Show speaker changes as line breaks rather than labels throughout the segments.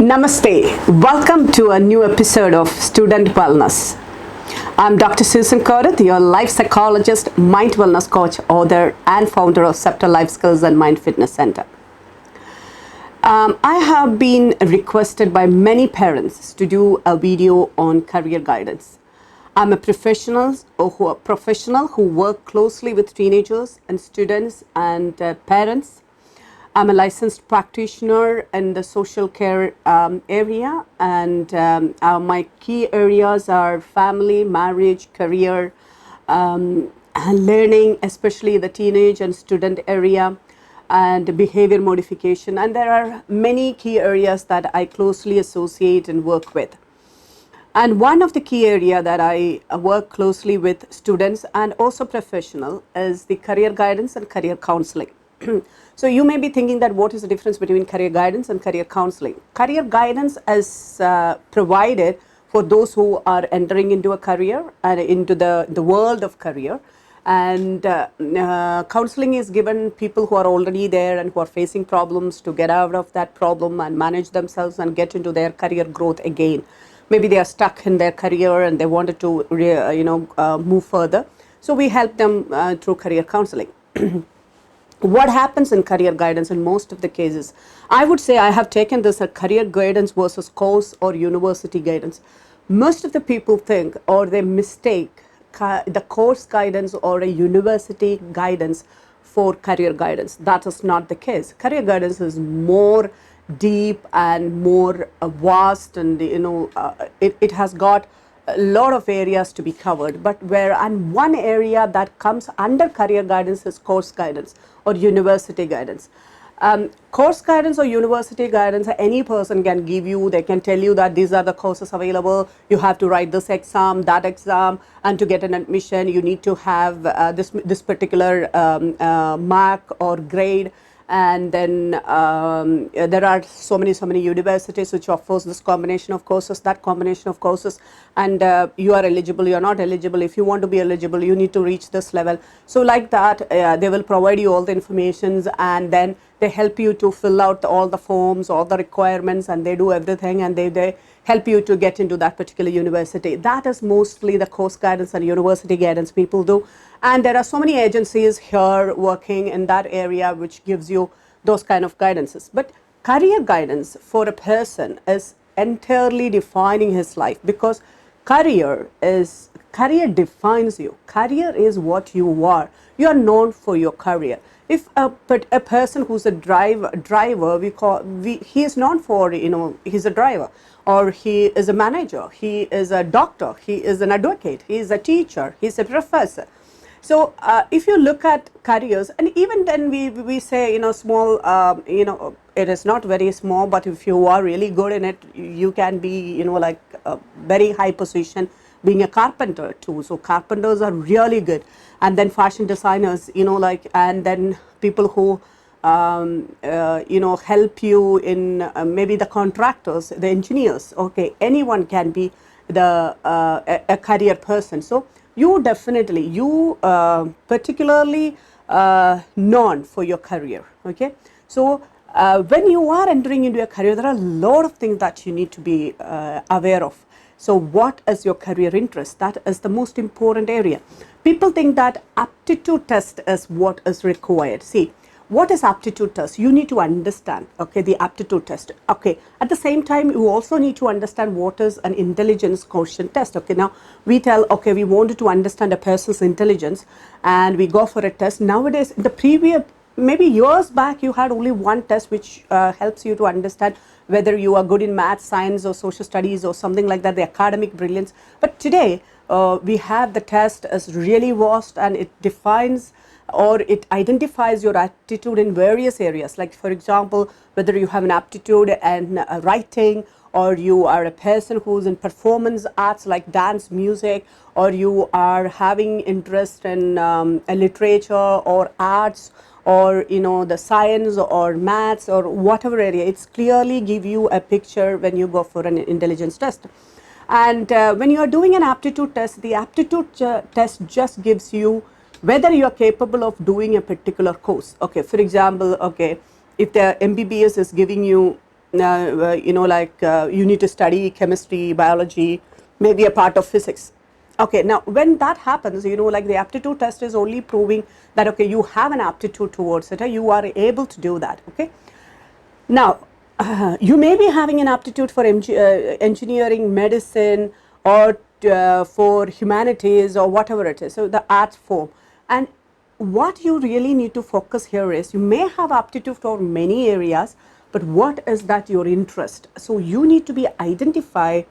Namaste. Welcome to a new episode of Student Wellness. I'm Dr. Susan Koruthu, your life psychologist, mind wellness coach, author, and founder of Scepter Life Skills and Mind Fitness Center. I have been requested by many parents to do a video on career guidance. I'm a professional who work closely with teenagers and students and parents. I'm a licensed practitioner in the social care area, and my key areas are family, marriage, career, and learning, especially the teenage and student area, and behavior modification. And there are many key areas that I closely associate and work with. And one of the key area that I work closely with students and also professional is the career guidance and career counseling. So you may be thinking that what is the difference between career guidance and career counseling? Career guidance is provided for those who are entering into a career and into the world of career. And counseling is given people who are already there and who are facing problems to get out of that problem and manage themselves and get into their career growth again. Maybe they are stuck in their career and they wanted to move further. So we help them through career counseling. What happens in career guidance in most of the cases? I would say I have taken this as career guidance versus course or university guidance. Most of the people think or they mistake the course guidance or a university guidance for career guidance. That is not the case. Career guidance is more deep and more vast, and it has got a lot of areas to be covered, but one area that comes under career guidance is course guidance or university guidance. Course guidance or university guidance, any person can give you. They can tell you that these are the courses available, you have to write this exam, that exam, and to get an admission you need to have this particular mark or grade. And then there are so many universities which offers this combination of courses, that combination of courses, and you are eligible, you are not eligible. If you want to be eligible, you need to reach this level. So like that, they will provide you all the informations, and then they help you to fill out all the forms, all the requirements, and they do everything, and they help you to get into that particular university. That is mostly the course guidance and university guidance people do. And there are so many agencies here working in that area which gives you those kind of guidances. But career guidance for a person is entirely defining his life, because career defines you. Career is what you are. You are known for your career. If a person who's a driver, he is known for, he's a driver, or he is a manager, he is a doctor, he is an advocate, he is a teacher, he is a professor. So if you look at careers, and even then we say, small, it is not very small, but if you are really good in it, you can be, like a very high position being a carpenter too. So carpenters are really good. And then fashion designers, and then people who, help you in maybe the contractors, the engineers. Okay, anyone can be a career person. So you definitely, particularly known for your career. Okay, so when you are entering into a career, there are a lot of things that you need to be aware of. So what is your career interest? That is the most important area. People think that aptitude test is what is required. See, what is aptitude test? You need to understand, okay, the aptitude test. Okay, at the same time, you also need to understand what is an intelligence quotient test. Okay, now we tell, okay, we wanted to understand a person's intelligence, and we go for a test. Nowadays, in the previous, maybe years back, you had only one test which helps you to understand whether you are good in math, science, or social studies, or something like that, the academic brilliance. But today, we have the test as really vast, and it defines or it identifies your aptitude in various areas. Like, for example, whether you have an aptitude in writing, or you are a person who's in performance arts like dance, music, or you are having interest in literature or arts, or the science or maths or whatever area. It's clearly give you a picture when you go for an intelligence test. And when you are doing an aptitude test, the aptitude test just gives you whether you are capable of doing a particular course. Okay, for example, okay, if the MBBS is giving you you need to study chemistry, biology, maybe a part of physics. Okay, now when that happens, like the aptitude test is only proving that, okay, you have an aptitude towards it, or you are able to do that, okay? Now, you may be having an aptitude for engineering, medicine, or for humanities, or whatever it is, so the arts form. And what you really need to focus here is, you may have aptitude for many areas, but what is that your interest? So you need to be identify,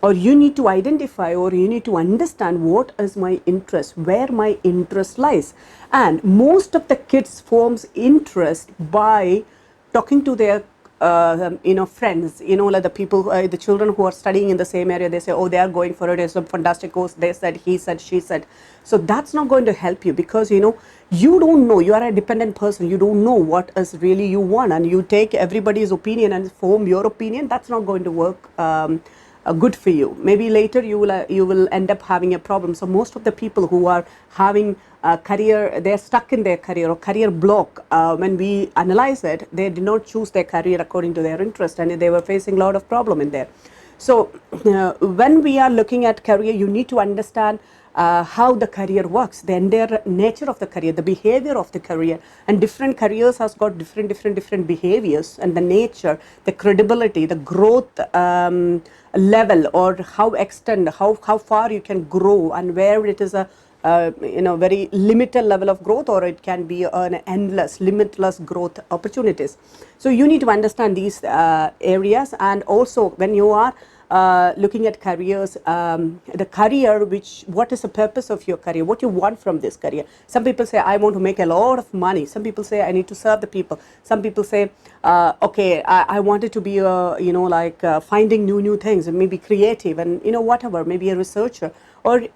or you need to identify, or you need to understand what is my interest, where my interest lies. And most of the kids forms interest by talking to their friends, like the people, the children who are studying in the same area. They say, oh, they are going for it, it's a fantastic course, they said, he said, she said. So that's not going to help you, because you don't know, you are a dependent person, you don't know what is really you want, and you take everybody's opinion and form your opinion. That's not going to work good for you. Maybe later you will end up having a problem. So most of the people who are having a career, they're stuck in their career or career block. When we analyze it, they did not choose their career according to their interest, and they were facing a lot of problem in there. So when we are looking at career, you need to understand how the career works, the entire nature of the career, the behavior of the career. And different careers has got different behaviors, and the nature, the credibility, the growth level, or how far you can grow, and where it is a very limited level of growth, or it can be an endless, limitless growth opportunities. So you need to understand these areas. And also, when you are looking at careers, the career, what is the purpose of your career, what you want from this career. Some people say, I want to make a lot of money. Some people say, I need to serve the people. Some people say, okay, I wanted to be finding new things, and maybe creative, and whatever, maybe a researcher, or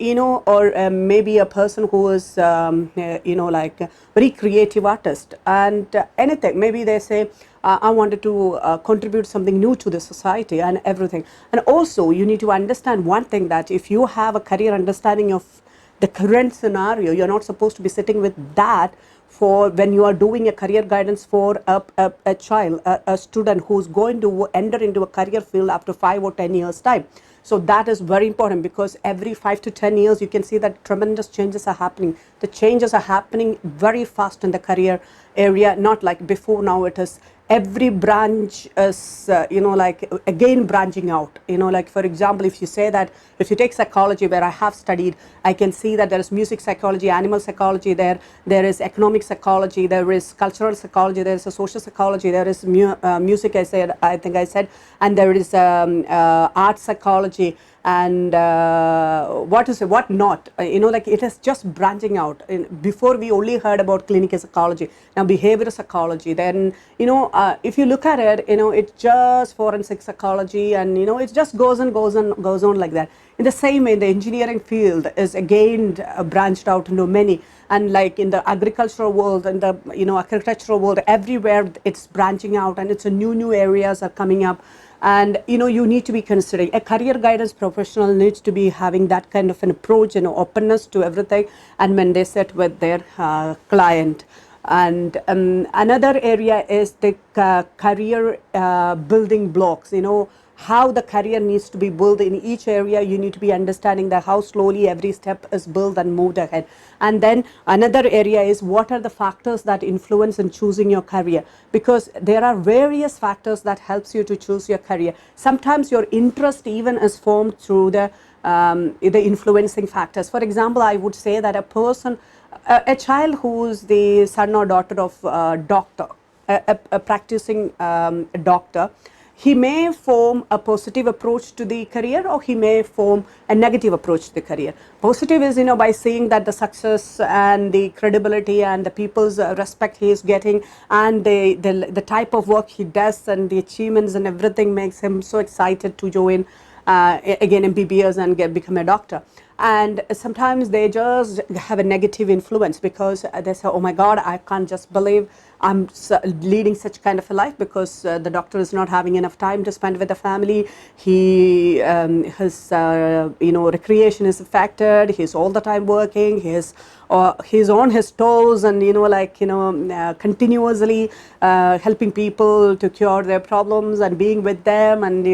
maybe a person who is very creative artist, and anything. Maybe they say, I wanted to contribute something new to the society, and everything. And also, you need to understand one thing, that if you have a career understanding of the current scenario, you're not supposed to be sitting with that for when you are doing a career guidance for a child, a student who's going to enter into a career field after 5 or 10 years time. So that is very important, because every 5 to 10 years you can see that tremendous changes are happening. The changes are happening very fast in the career area, not like before. Now it is every branch is again branching out. Like for example, if you say that, if you take psychology, where I have studied, I can see that there is music psychology, animal psychology, there is economic psychology, there is cultural psychology, there is a social psychology, there is music, I think I said, and there is art psychology, and what not, it is just branching out. Before we only heard about clinical psychology, now behavioral psychology, then if you look at it, it's just forensic psychology, and it just goes on like that. In the same way, the engineering field is again branched out into many, and like in the agricultural world and the architectural world, everywhere it's branching out, and it's a new areas are coming up. And you need to be considering, a career guidance professional needs to be having that kind of an approach, openness to everything, and when they sit with their client. And another area is the career building blocks, how the career needs to be built in each area. You need to be understanding that how slowly every step is built and moved ahead. And then another area is, what are the factors that influence in choosing your career, because there are various factors that helps you to choose your career. Sometimes your interest even is formed through the influencing factors. For example, I would say that a child who's the son or daughter of a doctor, a practicing doctor, he may form a positive approach to the career, or he may form a negative approach to the career. Positive is, by seeing that the success and the credibility and the people's respect he is getting, and the type of work he does and the achievements and everything makes him so excited to join again MBBS and become a doctor. And sometimes they just have a negative influence because they say, oh my God, I can't just believe I'm leading such kind of a life because the doctor is not having enough time to spend with the family. His recreation is affected. He's all the time working. He's on his toes and continuously helping people to cure their problems and being with them, and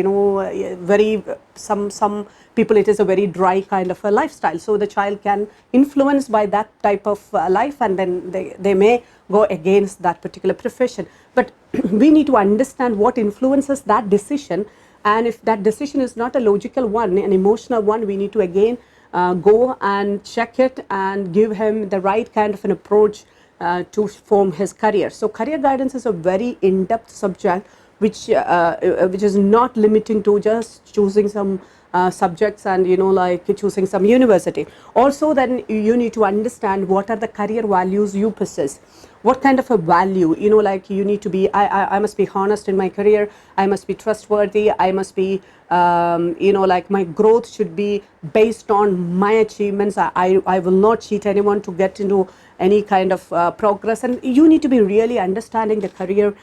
very some people, it is a very dry kind of a lifestyle. So the child can influence by that type of life, and then they may go against that particular profession. But we need to understand what influences that decision, and if that decision is not a logical one, an emotional one, we need to again go and check it and give him the right kind of an approach to form his career. So career guidance is a very in-depth subject which is not limiting to just choosing some subjects and choosing some university. Also, then you need to understand what are the career values you possess. What kind of a value, you need to be, I must be honest in my career, I must be trustworthy, I must be, my growth should be based on my achievements. I will not cheat anyone to get into any kind of progress. And you need to be really understanding the career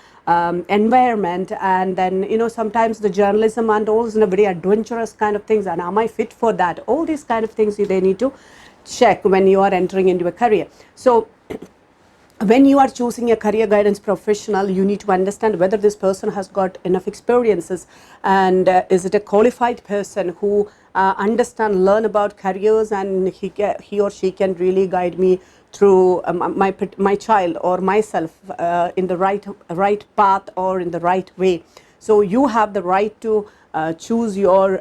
environment, and then sometimes the journalism and all is in a very adventurous kind of things, and am I fit for that? All these kind of things they need to check when you are entering into a career. So when you are choosing a career guidance professional, you need to understand whether this person has got enough experiences, and is it a qualified person who learn about careers, and he or she can really guide me through my child or myself in the right path or in the right way. So you have the right to choose your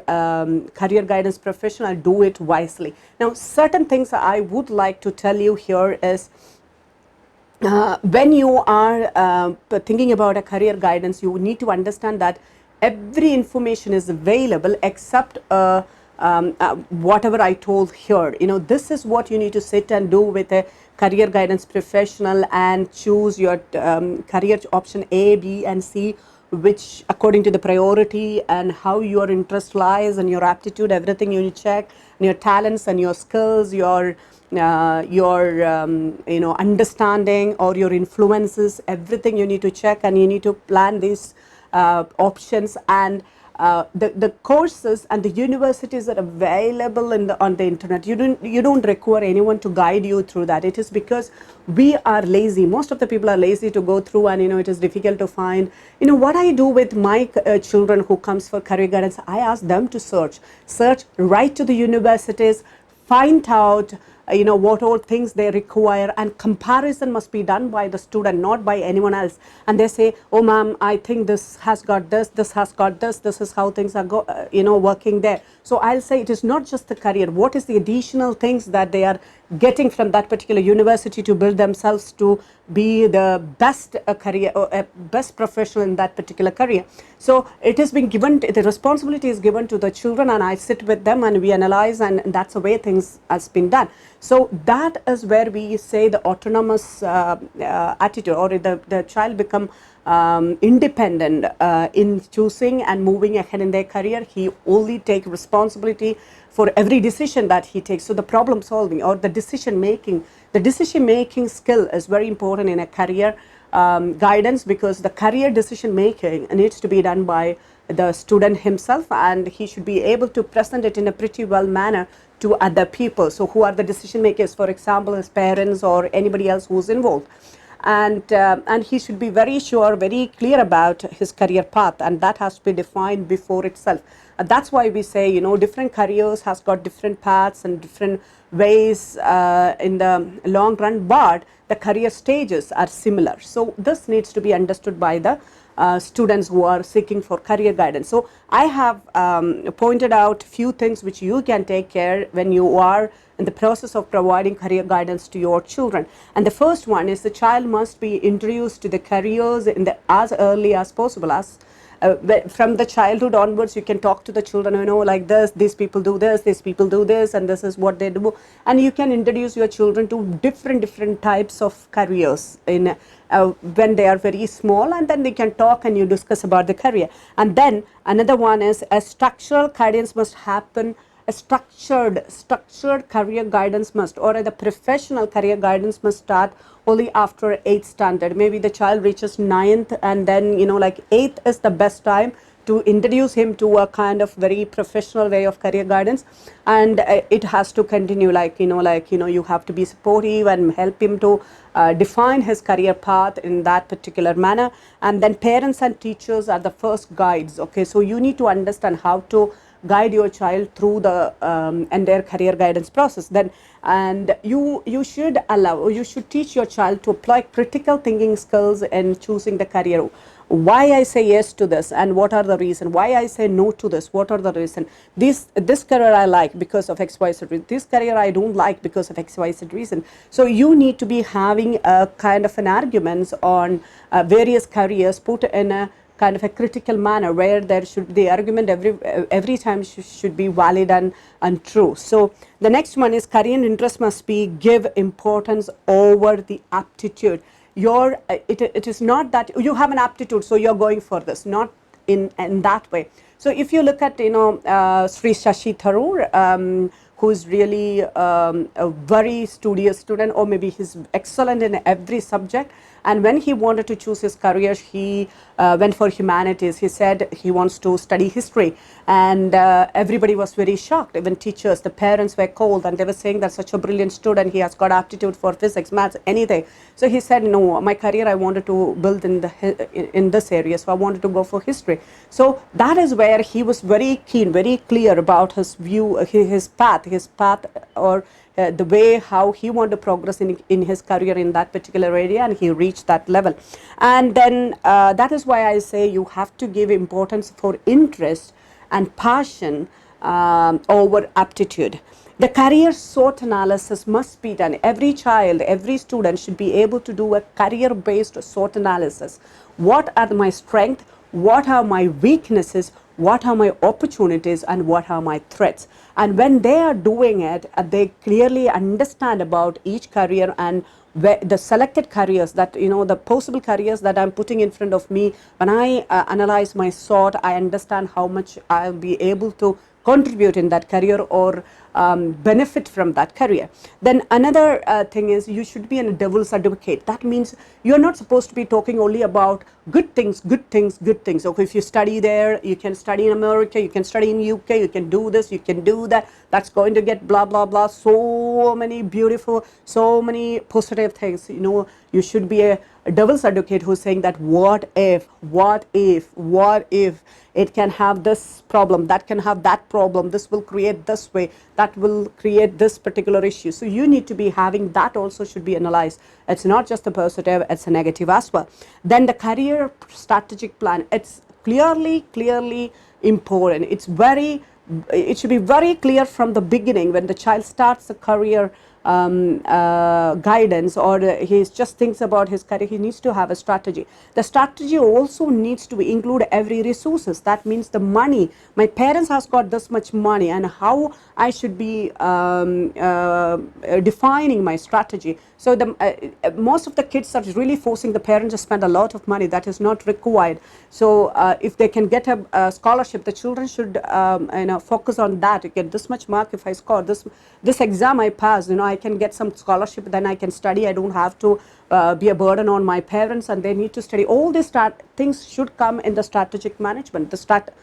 career guidance professional, do it wisely. Now, certain things I would like to tell you here is, when you are thinking about a career guidance, you need to understand that every information is available except whatever I told here. This is what you need to sit and do with a career guidance professional, and choose your career option A, B, and C, which according to the priority and how your interest lies and your aptitude, everything you need to check, and your talents and your skills, your understanding or your influences, everything you need to check, and you need to plan these options. And the courses and the universities are available on the internet. You don't require anyone to guide you through that. It is because we are lazy. Most of the people are lazy to go through, and it is difficult to find. What I do with my children who comes for career guidance, I ask them to search right to the universities, find out what all things they require, and comparison must be done by the student, not by anyone else. And they say, oh ma'am, I think this has got this has got this is how things are working there. So I'll say it is not just the career, what is the additional things that they are getting from that particular university to build themselves to be the best career or best professional in that particular career. So it has been given, the responsibility is given to the children, and I sit with them and we analyze, and that's the way things has been done. So that is where we say the autonomous attitude, or the child become independent in choosing and moving ahead in their career. He only take responsibility for every decision that he takes. So the problem solving or the decision making skill is very important in a career guidance, because the career decision making needs to be done by the student himself, and he should be able to present it in a pretty well manner to other people. So who are the decision makers, for example, his parents or anybody else who's involved. And he should be very sure, very clear about his career path, and that has to be defined before itself. That's why we say, different careers has got different paths and different ways in the long run, but the career stages are similar. So this needs to be understood by the students who are seeking for career guidance. So I have pointed out few things which you can take care when you are in the process of providing career guidance to your children. And the first one is the child must be introduced to the careers as early as possible. From the childhood onwards, you can talk to the children, like this, these people do this, these people do this, and this is what they do. And you can introduce your children to different types of careers when they are very small, and then they can talk and you discuss about the career. And then another one is a structural guidance must happen a structured career guidance must, or the professional career guidance must start only after 8th standard. Maybe the child reaches 9th, and then, you know, like 8th is the best time to introduce him to a kind of very professional way of career guidance, and it has to continue, like, you have to be supportive and help him to define his career path in that particular manner. And then parents and teachers are the first guides. Okay, so you need to understand how to guide your child through the entire career guidance process. Then, and you should teach your child to apply critical thinking skills in choosing the career. Why I say yes to this, and what are the reason? Why I say no to this? What are the reason? This career I like because of XYZ reason. This career I don't like because of XYZ reason. So you need to be having a kind of an arguments on various careers put in a kind of a critical manner, where there should the argument every time should be valid and true. So the next one is career interest must be give importance over the aptitude. It is not that you have an aptitude, so you're going for this, not in that way. So if you look at, Sri Shashi Tharoor, who's really a very studious student, or maybe he's excellent in every subject, and when he wanted to choose his career, he went for humanities. He said he wants to study history, and everybody was very shocked. Even teachers, the parents were cold, and they were saying that such a brilliant student, he has got aptitude for physics, maths, anything. So he said, no, my career I wanted to build in this area, so I wanted to go for history. So that is where he was very keen, very clear about his view, his path, or the way how he wanted to progress in his career in that particular area, and he reached that level. And then that is why I say you have to give importance for interest and passion over aptitude. The career SWOT analysis must be done. Every child, every student should be able to do a career-based SWOT analysis. What are my strengths? What are my weaknesses? What are my opportunities, and what are my threats? And when they are doing it, they clearly understand about each career and the selected careers that, the possible careers that I'm putting in front of me. When I analyze my SWOT, I understand how much I'll be able to contribute in that career, or benefit from that career. Then another thing is, you should be a devil's advocate. That means you're not supposed to be talking only about good things. Okay, if you study there, you can study in America, you can study in UK, you can do this, you can do that, that's going to get blah blah blah, so many beautiful, so many positive things. You should be a devil's advocate who's saying that what if it can have this problem, that can have that problem, this will create this way, that will create this particular issue. So you need to be having that also should be analyzed. It's not just a positive, it's a negative as well. Then the career strategic plan, it's clearly important. It should be very clear from the beginning when the child starts a career guidance, or he just thinks about his career. He needs to have a strategy. The strategy also needs to include every resources. That means the money. My parents has got this much money, and how I should be defining my strategy. So most of the kids are really forcing the parents to spend a lot of money that is not required. So if they can get a scholarship, the children should focus on that. You get this much mark, if I score this exam I pass, I can get some scholarship, then I can study. I don't have to be a burden on my parents, and they need to study. All these things should come in the strategic management, the strategic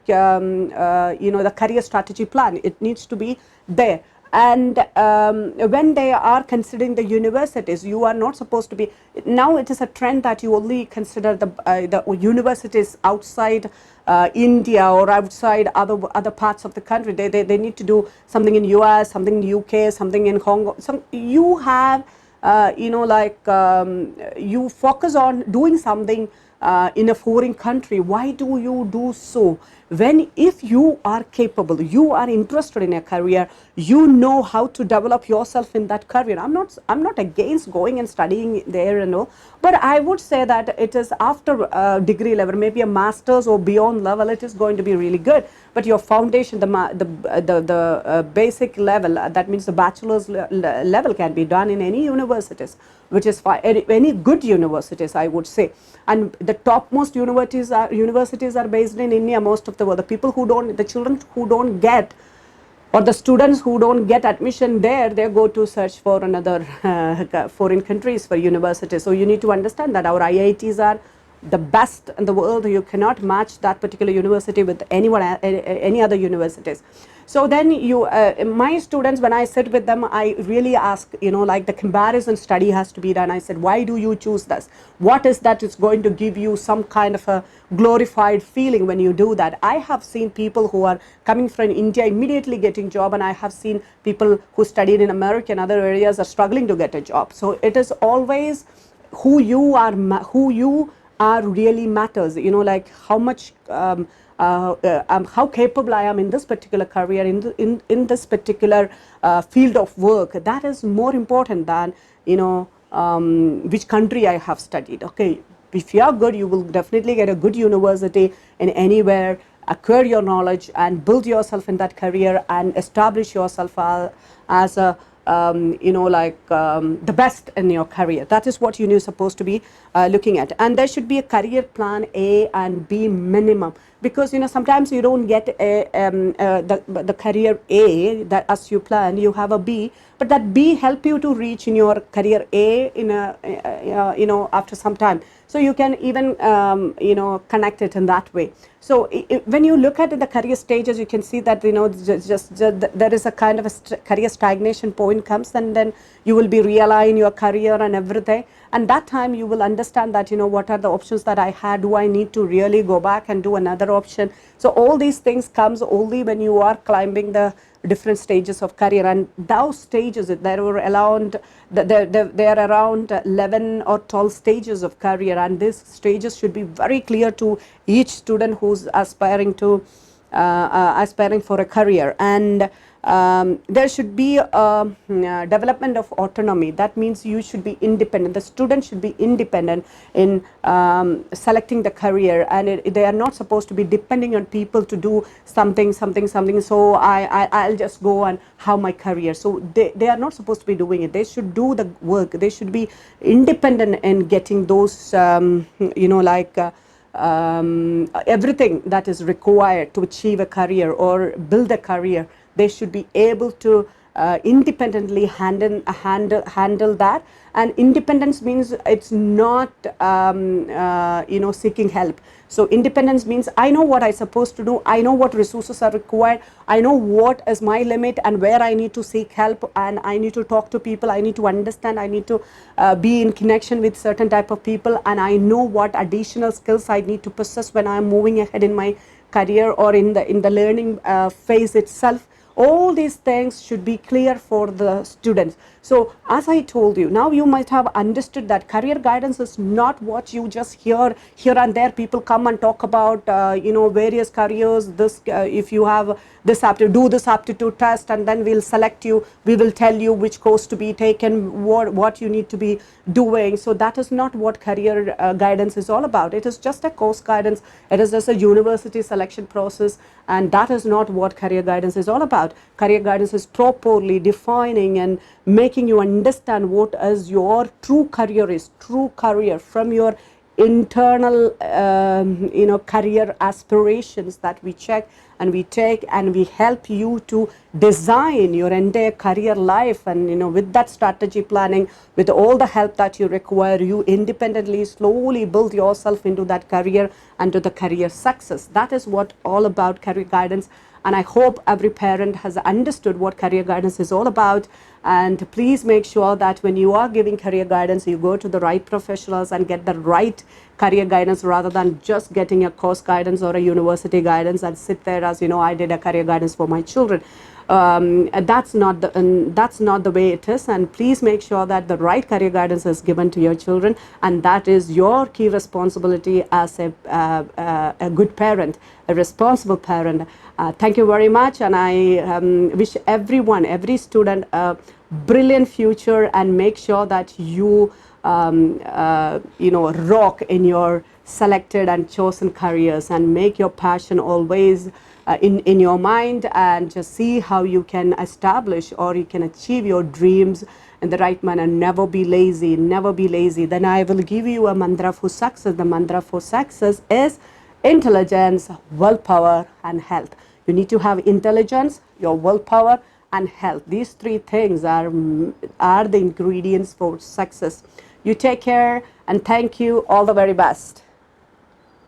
the career strategy plan. It needs to be there. And when they are considering the universities, you are not supposed to be, now it is a trend that you only consider the universities outside India or outside other parts of the country. They need to do something in US, something in UK, something in Hong Kong. You have you focus on doing something in a foreign country. Why do you do so? If you are capable, you are interested in a career, you know how to develop yourself in that career. I'm not against going and studying there, but I would say that it is after degree level, maybe a master's or beyond level, it is going to be really good. But your foundation, the basic level, that means the bachelor's level, can be done in any universities, which is fine, any good universities, I would say. And the topmost universities are based in India, most of the world. The children who don't get, or the students who don't get admission there, they go to search for another foreign countries for universities. So you need to understand that our IITs are the best in the world. You cannot match that particular university with any other universities. So then my students, when I sit with them, I really ask, like the comparison study has to be done. I said, why do you choose this? What is that is going to give you some kind of a glorified feeling when you do that? I have seen people who are coming from India immediately getting job, and I have seen people who studied in America and other areas are struggling to get a job. So it is always who you are really matters, like how much how capable I am in this particular career, in this particular field of work. That is more important than which country I have studied. Okay, if you are good, you will definitely get a good university in anywhere, acquire your knowledge and build yourself in that career and establish yourself as a the best in your career. That is what you're supposed to be looking at. And there should be a career plan A and B minimum, because sometimes you don't get the career A that as you plan. You have a B, but that B help you to reach in your career A in after some time. So you can even connect it in that way. So when you look at the career stages, you can see that just there is a kind of a career stagnation point comes, and then you will be realigning your career and everything. And that time you will understand that what are the options that I had. Do I need to really go back and do another option? So all these things comes only when you are climbing the different stages of career. And those stages, there are around 11 or 12 stages of career, and these stages should be very clear to each student who's aspiring for a career. And there should be a development of autonomy. That means you should be independent. The student should be independent in selecting the career, and they are not supposed to be depending on people to do something. So I'll just go and have my career. So they are not supposed to be doing it. They should do the work. They should be independent in getting those everything that is required to achieve a career or build a career. They should be able to independently handle that. And independence means it's not seeking help. So independence means I know what I'm supposed to do. I know what resources are required. I know what is my limit and where I need to seek help, and I need to talk to people. I need to understand. I need to be in connection with certain type of people, and I know what additional skills I need to possess when I'm moving ahead in my career or in the learning phase itself. All these things should be clear for the students. So as I told you, now you might have understood that career guidance is not what you just hear here and there. People come and talk about various careers. This if you have this do this aptitude test, and then we'll select you. We will tell you which course to be taken, what you need to be doing. So that is not what career guidance is all about. It is just a course guidance. It is just a university selection process, and that is not what career guidance is all about. Career guidance is properly defining and making you understand what is your true career from your internal career aspirations that we check and we take, and we help you to design your entire career life. And with that strategy planning, with all the help that you require, you independently slowly build yourself into that career and to the career success. That is what all about career guidance. And I hope every parent has understood what career guidance is all about. And please make sure that when you are giving career guidance, you go to the right professionals and get the right career guidance, rather than just getting a course guidance or a university guidance and sit there as, I did a career guidance for my children. That's not the way it is. And please make sure that the right career guidance is given to your children, and that is your key responsibility as a good parent, a responsible parent. Thank you very much, and I wish every student a brilliant future, and make sure that you rock in your selected and chosen careers, and make your passion always in your mind, and just see how you can establish or you can achieve your dreams in the right manner. Never be lazy, never be lazy. Then I will give you a mantra for success. The mantra for success is intelligence, willpower, and health. You need to have intelligence, your willpower, and health. These three things are the ingredients for success. You take care, and thank you. All the very best.